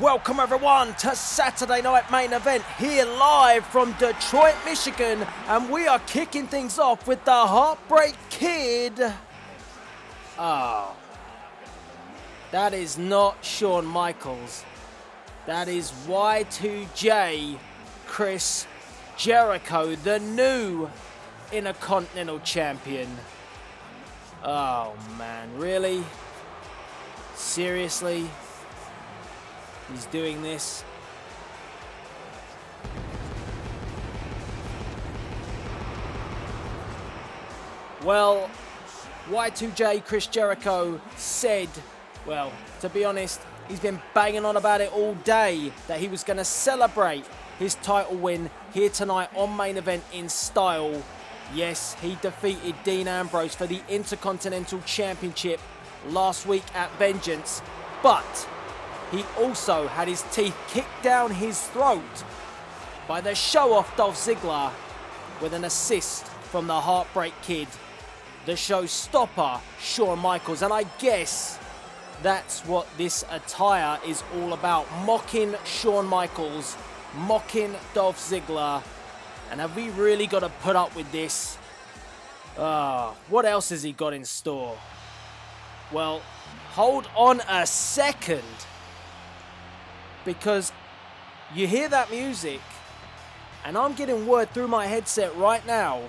welcome everyone to Saturday Night Main Event here live from Detroit, Michigan, and we are kicking things off with the Heartbreak Kid. Oh, that is not Shawn Michaels. That is Y2J Chris Jericho, the new Intercontinental Champion. Oh man, really? Seriously? He's doing this? Well, Y2J Chris Jericho said, well, to be honest, he's been banging on about it all day, that he was going to celebrate his title win here tonight on Main Event in style. Yes, he defeated Dean Ambrose for the Intercontinental Championship last week at Vengeance, but he also had his teeth kicked down his throat by the show-off Dolph Ziggler with an assist from the Heartbreak Kid, the showstopper Shawn Michaels. And I guess that's what this attire is all about, mocking Shawn Michaels, mocking Dolph Ziggler. And have we really got to put up with this? What else has he got in store? Well, hold on a second, because you hear that music, and I'm getting word through my headset right now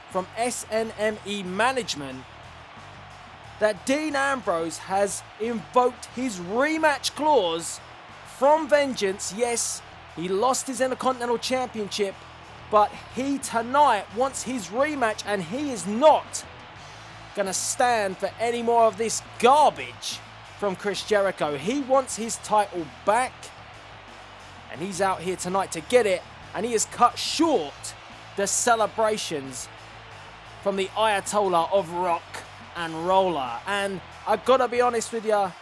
from SNME management that Dean Ambrose has invoked his rematch clause from Vengeance. Yes, he lost his Intercontinental Championship, but he tonight wants his rematch, and he is not gonna stand for any more of this garbage from Chris Jericho. He wants his title back, and he's out here tonight to get it, and he has cut short the celebrations from the Ayatollah of rock and roller. And I gotta be honest with you,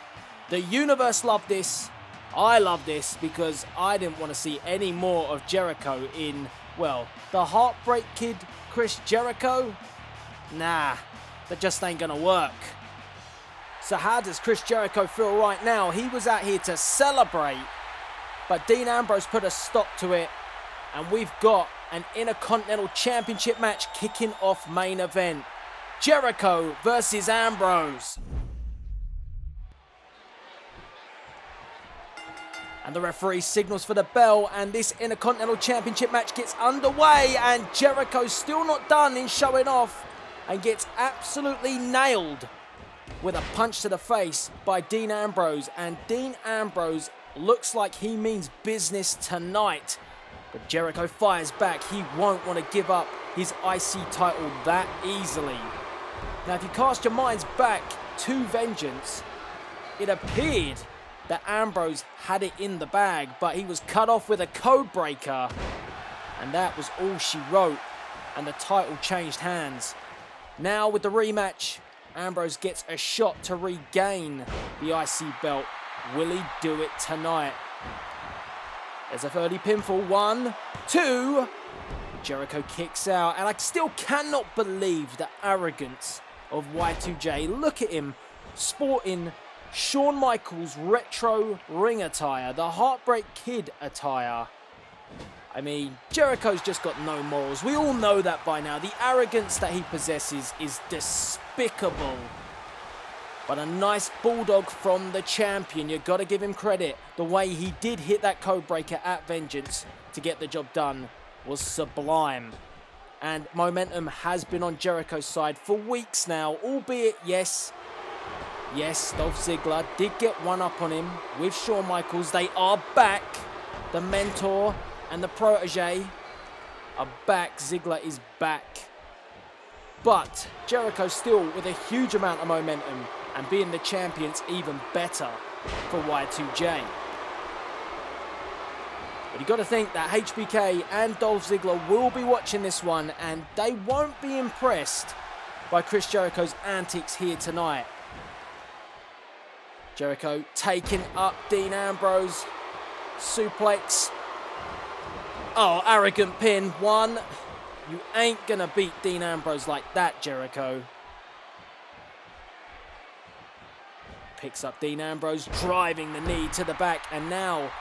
the universe loved this, I love this, because I didn't want to see any more of Jericho in, well, the Heartbreak Kid Chris Jericho. Nah, that just ain't gonna work. So how does Chris Jericho feel right now? He was out here to celebrate, but Dean Ambrose put a stop to it, and we've got an Intercontinental Championship match kicking off Main Event. Jericho versus Ambrose. And the referee signals for the bell, and this Intercontinental Championship match gets underway, and Jericho's still not done in showing off and gets absolutely nailed with a punch to the face by Dean Ambrose. And Dean Ambrose looks like he means business tonight, but Jericho fires back. He won't want to give up his IC title that easily. Now, if you cast your minds back to Vengeance, it appeared that Ambrose had it in the bag, but he was cut off with a code breaker, and that was all she wrote, and the title changed hands. Now with the rematch, Ambrose gets a shot to regain the IC belt. Will he do it tonight? There's a early pinfall. 1, 2. Jericho kicks out, and I still cannot believe the arrogance of Y2J. Look at him sporting Shawn Michaels' retro ring attire, the Heartbreak Kid attire. I mean, Jericho's just got no morals. We all know that by now. The arrogance that he possesses is despicable. But a nice bulldog from the champion. You've got to give him credit. The way he did hit that code breaker at Vengeance to get the job done was sublime. And momentum has been on Jericho's side for weeks now, albeit, yes, Dolph Ziggler did get one up on him with Shawn Michaels. They are back. The mentor and the protege are back. Ziggler is back. But Jericho still with a huge amount of momentum, and being the champion's even better for Y2J. But you got to think that HBK and Dolph Ziggler will be watching this one, and they won't be impressed by Chris Jericho's antics here tonight. Jericho taking up Dean Ambrose. Suplex. Oh, arrogant pin. 1. You ain't gonna beat Dean Ambrose like that, Jericho. Picks up Dean Ambrose, driving the knee to the back, and now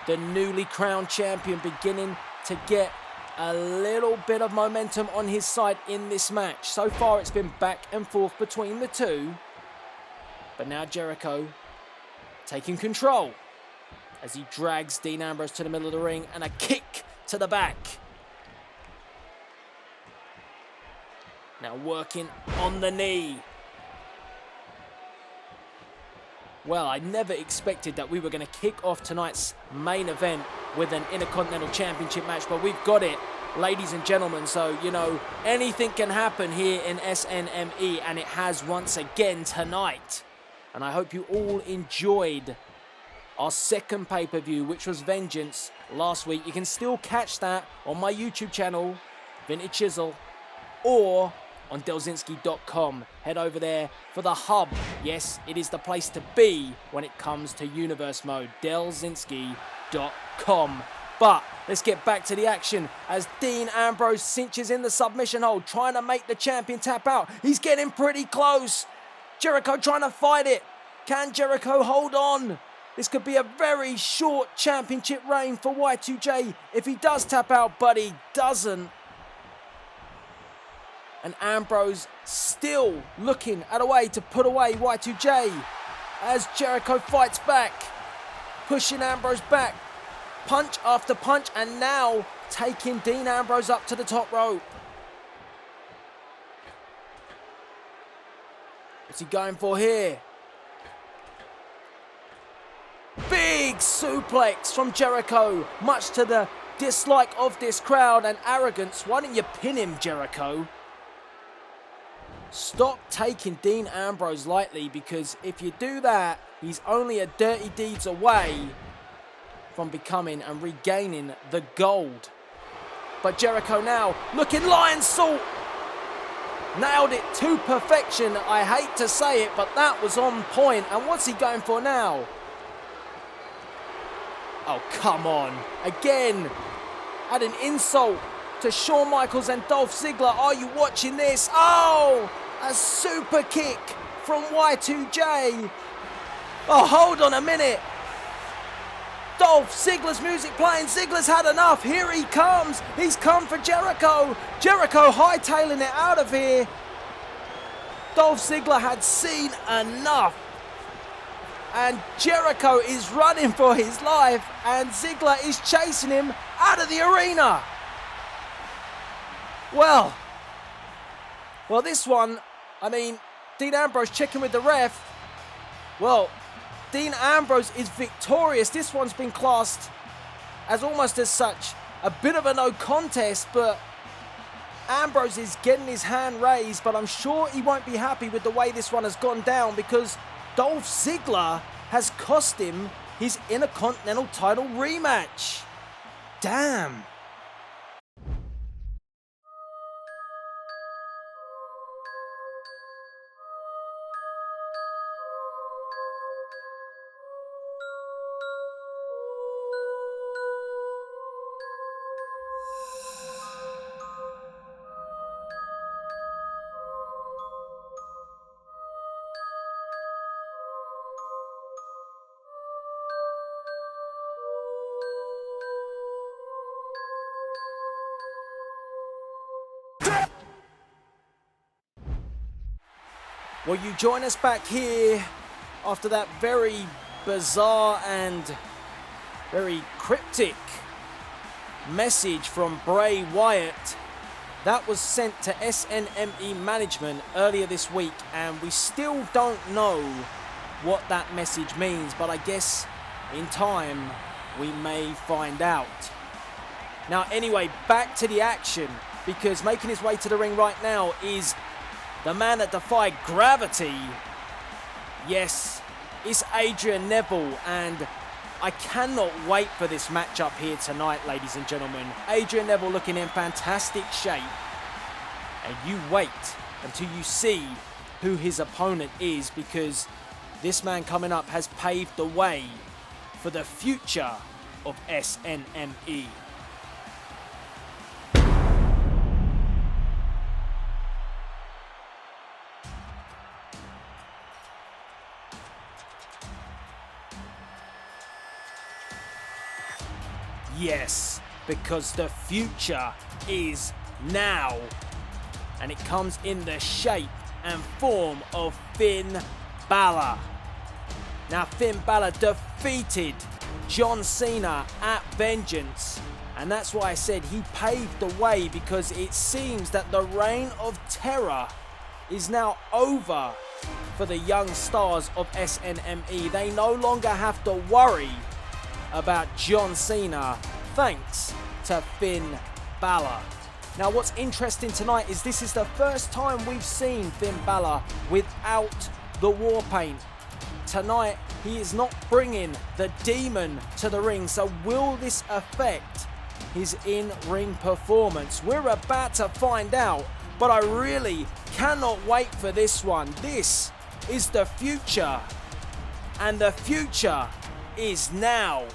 the newly crowned champion, beginning to get a little bit of momentum on his side in this match. So far, it's been back and forth between the two. But now Jericho taking control as he drags Dean Ambrose to the middle of the ring, and a kick to the back. Now working on the knee. Well, I never expected that we were going to kick off tonight's main event with an Intercontinental Championship match, but we've got it, ladies and gentlemen. So, you know, anything can happen here in SNME, and it has once again tonight. And I hope you all enjoyed our second pay-per-view, which was Vengeance, last week. You can still catch that on my YouTube channel, Vintage Chisel, or on Delzinski.com. Head over there for the hub. Yes, it is the place to be when it comes to Universe Mode, Delzinski.com. But let's get back to the action as Dean Ambrose cinches in the submission hold, trying to make the champion tap out. He's getting pretty close. Jericho trying to fight it. Can Jericho hold on? This could be a very short championship reign for Y2J if he does tap out, but he doesn't. And Ambrose still looking at a way to put away Y2J as Jericho fights back, pushing Ambrose back, punch after punch, and now taking Dean Ambrose up to the top rope. What's he going for here? Big suplex from Jericho, much to the dislike of this crowd and arrogance. Why don't you pin him, Jericho? Stop taking Dean Ambrose lightly, because if you do that, he's only a dirty deeds away from becoming and regaining the gold. But Jericho now looking lion salt. Nailed it to perfection. I hate to say it, but that was on point. And what's he going for now? Oh, come on. Again, add an insult to Shawn Michaels and Dolph Ziggler. Are you watching this? Oh, a super kick from Y2J. Oh, hold on a minute. Dolph Ziggler's music playing. Ziggler's had enough. Here he comes. He's come for Jericho. Jericho hightailing it out of here. Dolph Ziggler had seen enough. And Jericho is running for his life, and Ziggler is chasing him out of the arena. Well, this one, I mean, Dean Ambrose checking with the ref. Well, Dean Ambrose is victorious. This one's been classed as almost as such a bit of a no contest, but Ambrose is getting his hand raised, but I'm sure he won't be happy with the way this one has gone down, because Dolph Ziggler has cost him his Intercontinental title rematch. Damn. Well, you join us back here after that very bizarre and very cryptic message from Bray Wyatt. That was sent to SNME management earlier this week, and we still don't know what that message means, but I guess in time we may find out. Now, anyway, back to the action, because making his way to the ring right now is the man that defied gravity. Yes, it's Adrian Neville, and I cannot wait for this matchup here tonight, ladies and gentlemen. Adrian Neville looking in fantastic shape, and you wait until you see who his opponent is, because this man coming up has paved the way for the future of SNME. Yes, because the future is now. And it comes in the shape and form of Finn Balor. Now, Finn Balor defeated John Cena at Vengeance. And that's why I said he paved the way, because it seems that the reign of terror is now over for the young stars of SNME. They no longer have to worry about John Cena thanks to Finn Balor. Now, what's interesting tonight is this is the first time we've seen Finn Balor without the war paint. Tonight, he is not bringing the demon to the ring, so will this affect his in-ring performance? We're about to find out, but I really cannot wait for this one. This is the future, and the future is now.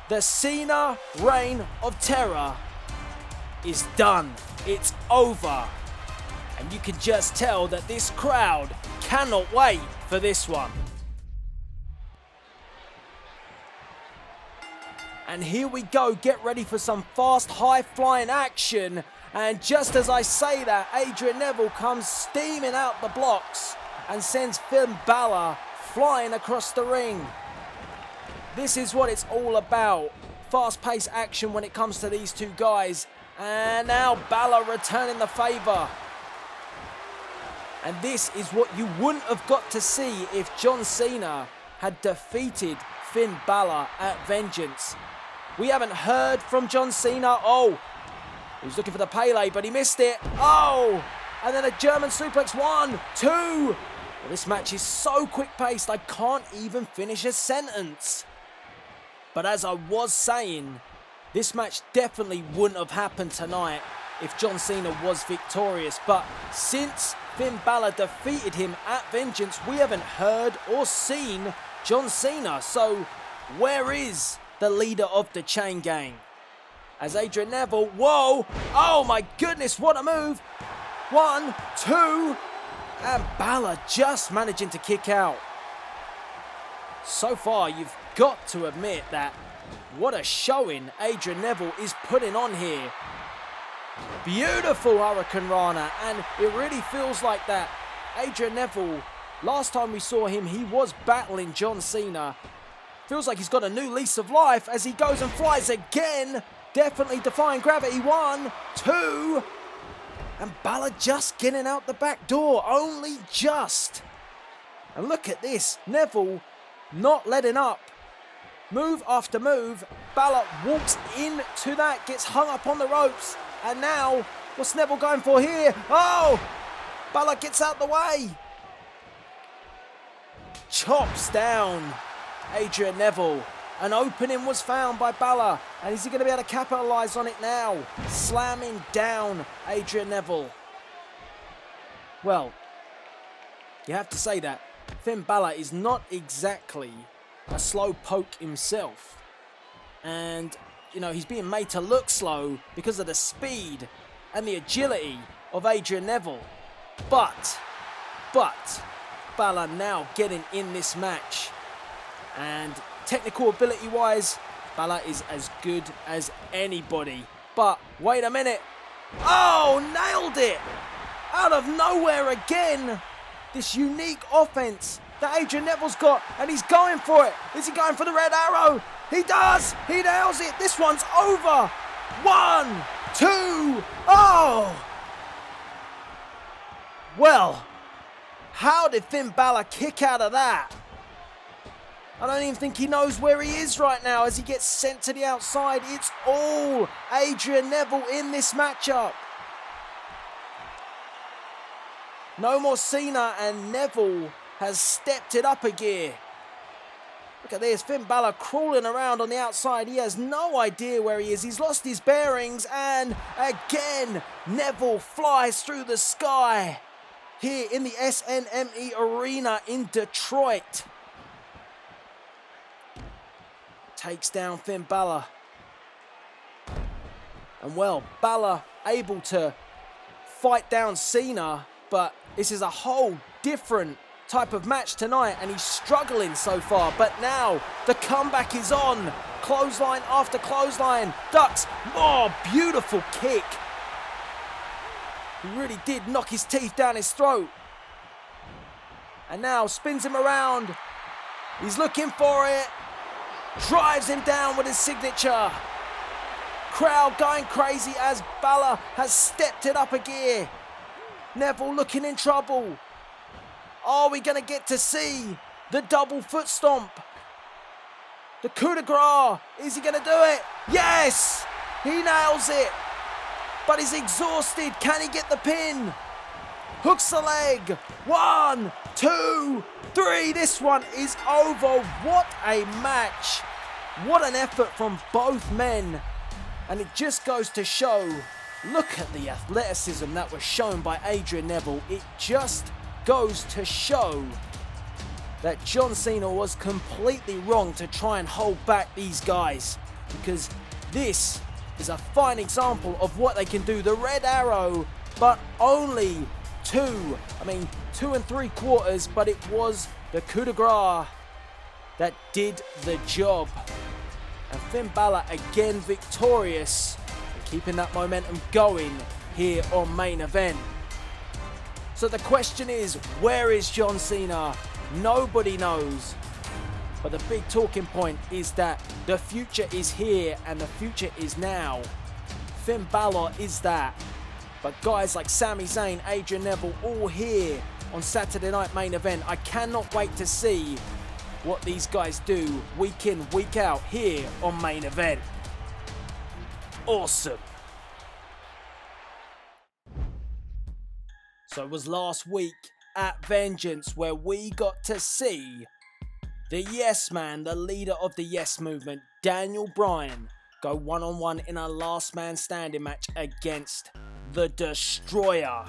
The Cena reign of terror is done. It's over. And you can just tell that this crowd cannot wait for this one. And here we go. Get ready for some fast, high-flying action. And just as I say that, Adrian Neville comes steaming out the blocks and sends Finn Balor flying across the ring. This is what it's all about. Fast-paced action when it comes to these two guys. And now Balor returning the favour. And this is what you wouldn't have got to see if John Cena had defeated Finn Balor at Vengeance. We haven't heard from John Cena. Oh, he was looking for the Pele, but he missed it. Oh, and then a German suplex. 1, 2. Well, this match is so quick-paced, I can't even finish a sentence. But as I was saying, this match definitely wouldn't have happened tonight if John Cena was victorious. But since Finn Balor defeated him at Vengeance, we haven't heard or seen John Cena. So where is the leader of the chain gang? As Adrian Neville, whoa, oh my goodness, what a move. 1, 2, and Balor just managing to kick out. So far, you've got to admit that what a showing Adrian Neville is putting on here. Beautiful Hurricane Rana, and it really feels like that Adrian Neville, last time we saw him, he was battling John Cena. Feels like he's got a new lease of life as he goes and flies again. Definitely defying gravity. 1, 2. And Balor just getting out the back door. Only just. And look at this. Neville not letting up. Move after move. Balor walks into that. Gets hung up on the ropes. And now, what's Neville going for here? Oh! Balor gets out the way. Chops down Adrian Neville. An opening was found by Balor, and is he going to be able to capitalise on it now? Slamming down Adrian Neville. Well, you have to say that Finn Balor is not exactly a slow poke himself. And, you know, he's being made to look slow because of the speed and the agility of Adrian Neville. But, Balor now getting in this match. And technical ability-wise, Balor is as good as anybody. But wait a minute. Oh, nailed it! Out of nowhere again. This unique offense that Adrian Neville's got, and he's going for it. Is he going for the red arrow? He does! He nails it! This one's over! 1, 2, oh! Well, how did Finn Balor kick out of that? I don't even think he knows where he is right now as he gets sent to the outside. It's all Adrian Neville in this matchup. No more Cena, and Neville has stepped it up a gear. Look at this, Finn Balor crawling around on the outside. He has no idea where he is. He's lost his bearings, and again, Neville flies through the sky here in the SNME Arena in Detroit. Takes down Finn Balor. And well, Balor able to fight down Cena, but this is a whole different type of match tonight, and he's struggling so far. But now the comeback is on. clothesline after clothesline. Ducks. Oh, beautiful kick. He really did knock his teeth down his throat. And now spins him around. He's looking for it. Drives him down with his signature. Crowd going crazy as Balor has stepped it up a gear. Neville looking in trouble. Are we going to get to see the double foot stomp? The coup de grace. Is he going to do it? Yes! He nails it. But he's exhausted. Can he get the pin? Hooks the leg. 1, 2, 3. This one is over. What a match. What an effort from both men. And it just goes to show, look at the athleticism that was shown by Adrian Neville. It just goes to show that John Cena was completely wrong to try and hold back these guys, because this is a fine example of what they can do. The Red Arrow, but only 2 3/4, but it was the coup de grace that did the job. And Finn Balor again victorious, keeping that momentum going here on Main Event. So the question is, where is John Cena? Nobody knows. But the big talking point is that the future is here and the future is now. Finn Balor is that. But guys like Sami Zayn, Adrian Neville, all here on Saturday Night Main Event. I cannot wait to see what these guys do week in, week out here on Main Event. Awesome. So it was last week at Vengeance where we got to see the Yes Man, the leader of the Yes Movement, Daniel Bryan, go one-on-one in a last man standing match against the Destroyer.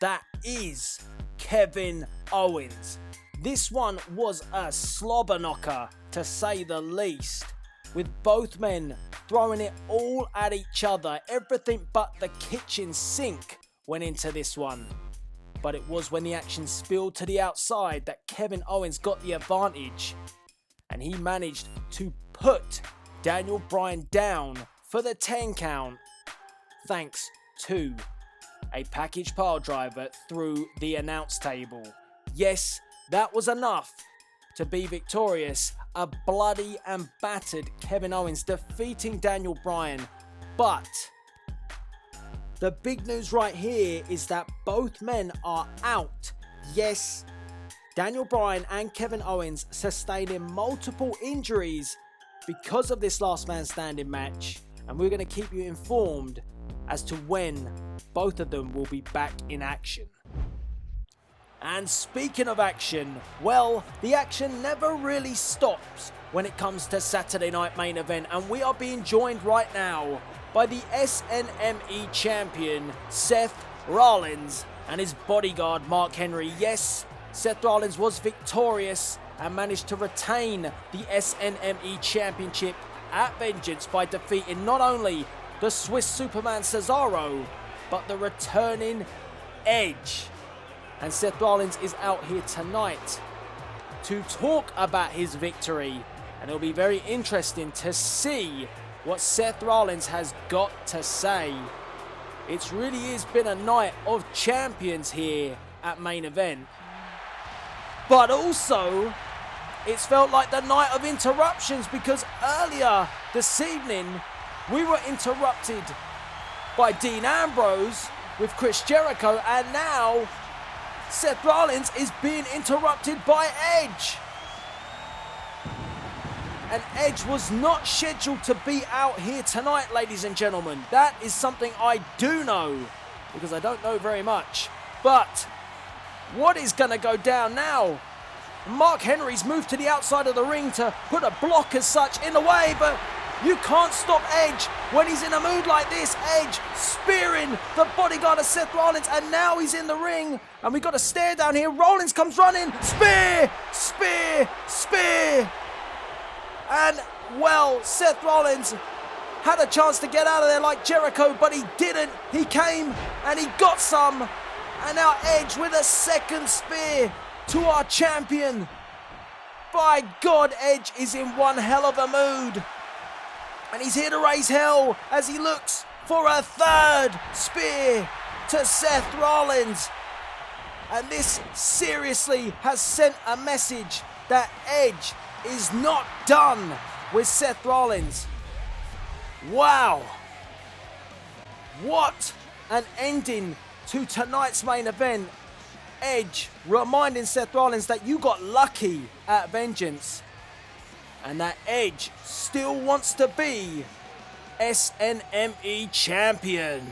That is Kevin Owens. This one was a slobber knocker, to say the least, with both men throwing it all at each other. Everything but the kitchen sink went into this one. But it was when the action spilled to the outside that Kevin Owens got the advantage, and he managed to put Daniel Bryan down for the 10 count, thanks to a package pile driver through the announce table. Yes, that was enough to be victorious. A bloody and battered Kevin Owens defeating Daniel Bryan. But the big news right here is that both men are out. Yes, Daniel Bryan and Kevin Owens sustaining multiple injuries because of this last man standing match. And we're going to keep you informed as to when both of them will be back in action. And speaking of action, well, the action never really stops when it comes to Saturday Night Main Event, and we are being joined right now by the SNME Champion Seth Rollins and his bodyguard Mark Henry. Yes, Seth Rollins was victorious and managed to retain the SNME Championship at Vengeance by defeating not only the Swiss Superman Cesaro, but the returning Edge. And Seth Rollins is out here tonight to talk about his victory, and it'll be very interesting to see what Seth Rollins has got to say. It's really has been a night of champions here at Main Event, but also it's felt like the night of interruptions, because earlier this evening we were interrupted by Dean Ambrose with Chris Jericho, and now Seth Rollins is being interrupted by Edge. And Edge was not scheduled to be out here tonight, ladies and gentlemen. That is something I do know, because I don't know very much. But what is going to go down now? Mark Henry's moved to the outside of the ring to put a block as such in the way, but you can't stop Edge when he's in a mood like this. Edge spearing the bodyguard of Seth Rollins, and now he's in the ring, and we got a stare down here. Rollins comes running, spear, spear, spear. And, well, Seth Rollins had a chance to get out of there like Jericho, but he didn't. He came and he got some. And now Edge with a second spear to our champion. By God, Edge is in one hell of a mood. And he's here to raise hell as he looks for a third spear to Seth Rollins. And this seriously has sent a message that Edge is not done with Seth Rollins. Wow. What an ending to tonight's main event. Edge reminding Seth Rollins that you got lucky at Vengeance. And that Edge still wants to be SNME Champion.